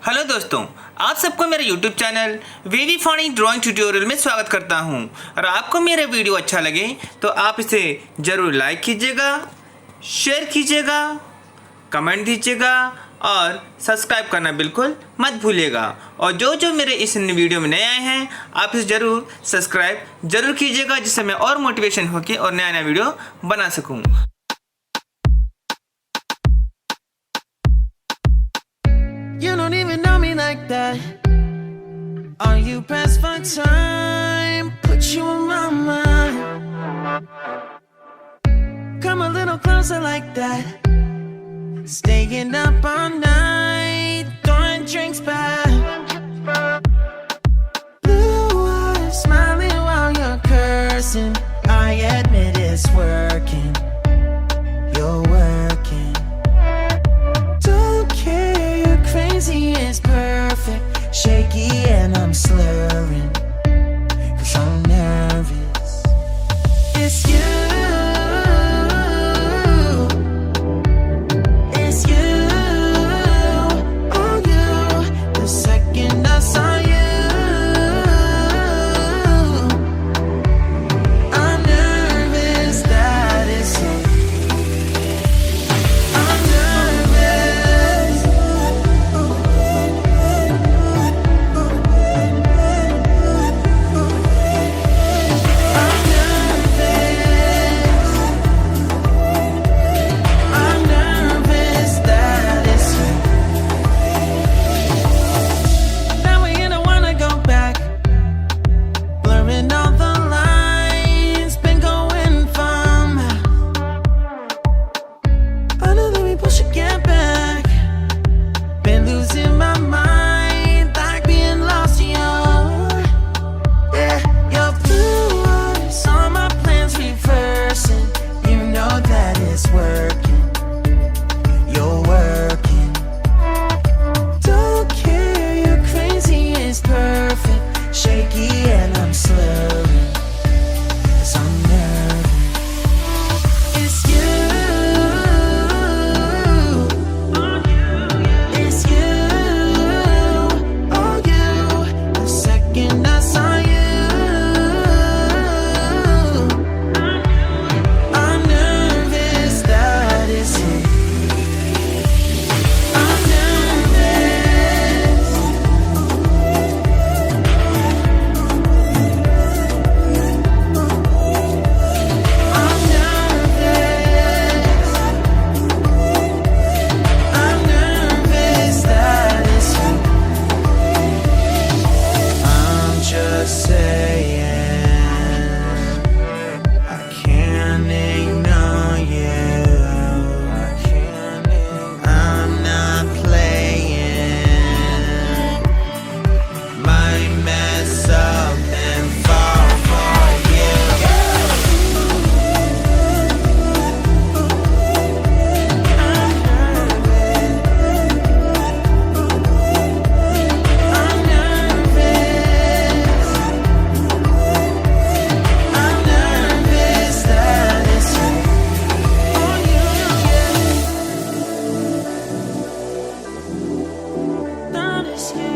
Hello दोस्तों, आप सबको मेरे YouTube channel very funny drawing tutorial में स्वागत करता हूं। और आपको मेरा वीडियो अच्छा लगे तो आप इसे ज़रूर लाइक कीजिएगा, शेयर कीजिएगा, कमेंट दीजिएगा और सब्सक्राइब करना बिल्कुल मत भूलिएगा। और जो मेरे इस वीडियो में नए आए हैं आप इसे ज़रूर सब्सक्राइब ज़रूर कीजिएगा, जिससे मैं और मोटिवेशन होकर और नया वीडियो बना सकूँ। You don't even know me like that. Are you pressed for time? Put you on my mind. Come a little closer like that. Staying up all night, throwing drinks back. Blue eyes smiling while you're cursing. I admit it's working. You're working. Don't care, you're crazy, it's perfect. Shaky and I'm slurring, 'cause I'm nervous. It's you. It's you. Oh, you. The second I saw you, I'm nervous that it's you. I'm nervous. I'm nervous that it's you. Now we don't wanna go back. Blurring all the lines, been going from. I know that we both should get back. Been losing my mind, like being lost in your blue eyes, all my plans reversing. You know that it's working. You're working. Don't care, you're crazy, it's perfect. Shaky and I'm slurring, 'cause I'm nervous. It's you. It's you. Oh, you. The second I saw you, I'm nervous that it's you. I'm nervous. I'm nervous. I'm nervous that it's you. I'm just saying, I can't ignore you. I'm not playing. Might mess up and fall for you. I'm nervous. I'm nervous that it's you. Oh, you. That it's you.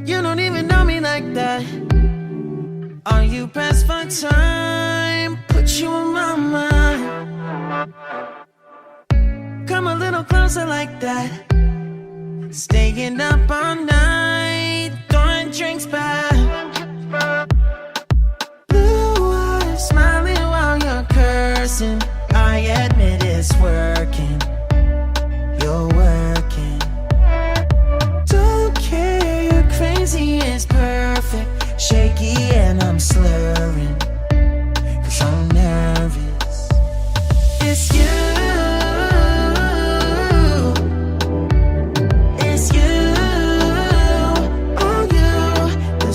You don't even know me like that. Are you pressed for time? Put you on my mind. Come a little closer like that. Staying up all night, throwing drinks back. Blue eyes smiling while you're cursing. I admit it's working. You're working. Don't care, you're crazy, it's perfect. Shaky and I'm slurring, 'cause I'm nervous. It's you. It's you. Oh, you. The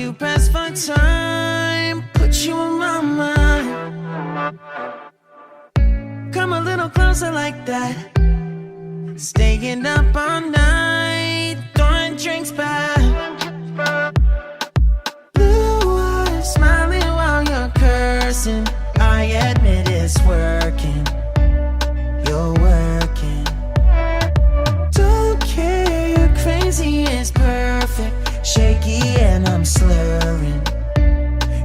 you pressed for time? Put you on my mind. Come a little closer like that. Staying up all night, throwing drinks back. Blue eyes smiling while you're cursing. I admit it's working. You're working. Don't care, you're crazy, it's perfect. Shaky and I'm slurring,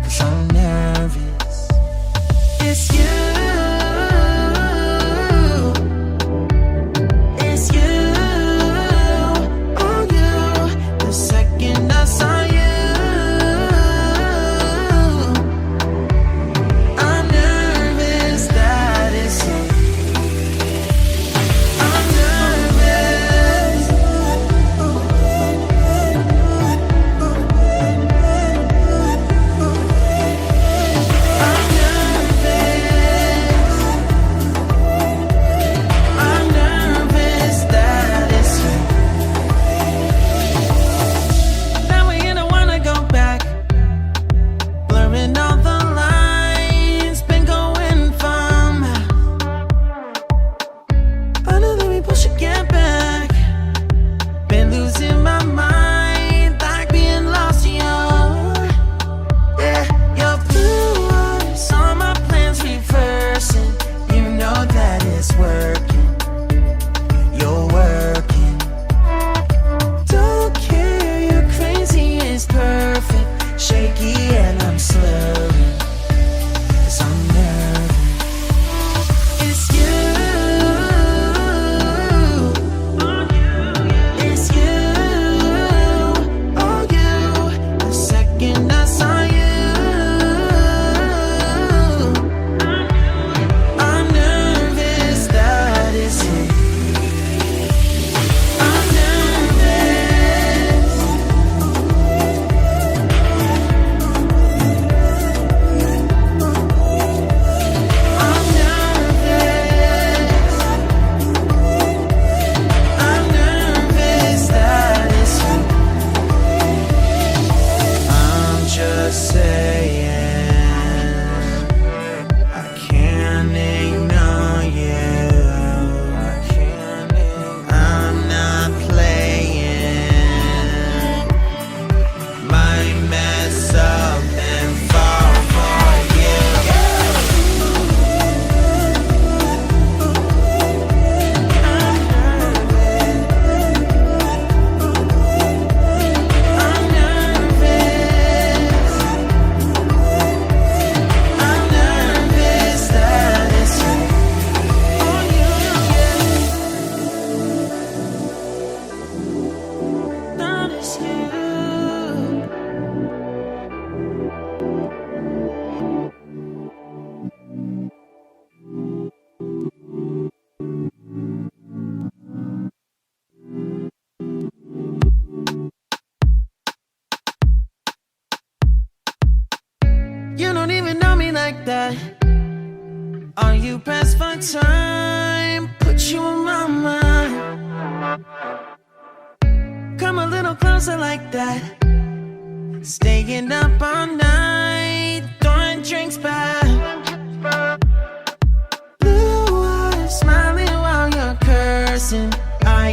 'cause I'm nervous. It's you. It's you. Oh, you. The second I saw you, I'm nervous that it's you. I'm nervous. I'm nervous. I'm nervous that it's you. That way you don't wanna go back. Blurring all the lines, been going from. I know that we both should get back. Been losing my mind, like being lost in yeah, your blue eyes, all my plans reversing. You know that it's working. You're working. Don't care, you're crazy, it's perfect. Shaky and I'm slurring, 'cause I'm nervous. It's you. It's you. Oh, you. The second I saw you, I'm nervous that it's you. I'm nervous. I'm nervous. I'm nervous that it's you. I'm just saying, I can't ignore you. I'm not playing. Might mess up and fall for you. I'm nervous. I'm nervous that it's you. Oh, you, that it's you. You don't even know me like that. Are you pressed for time? Put you on my mind. Come a little closer like that. Staying up all night, throwing drinks back. Blue eyes smiling while you're cursing. I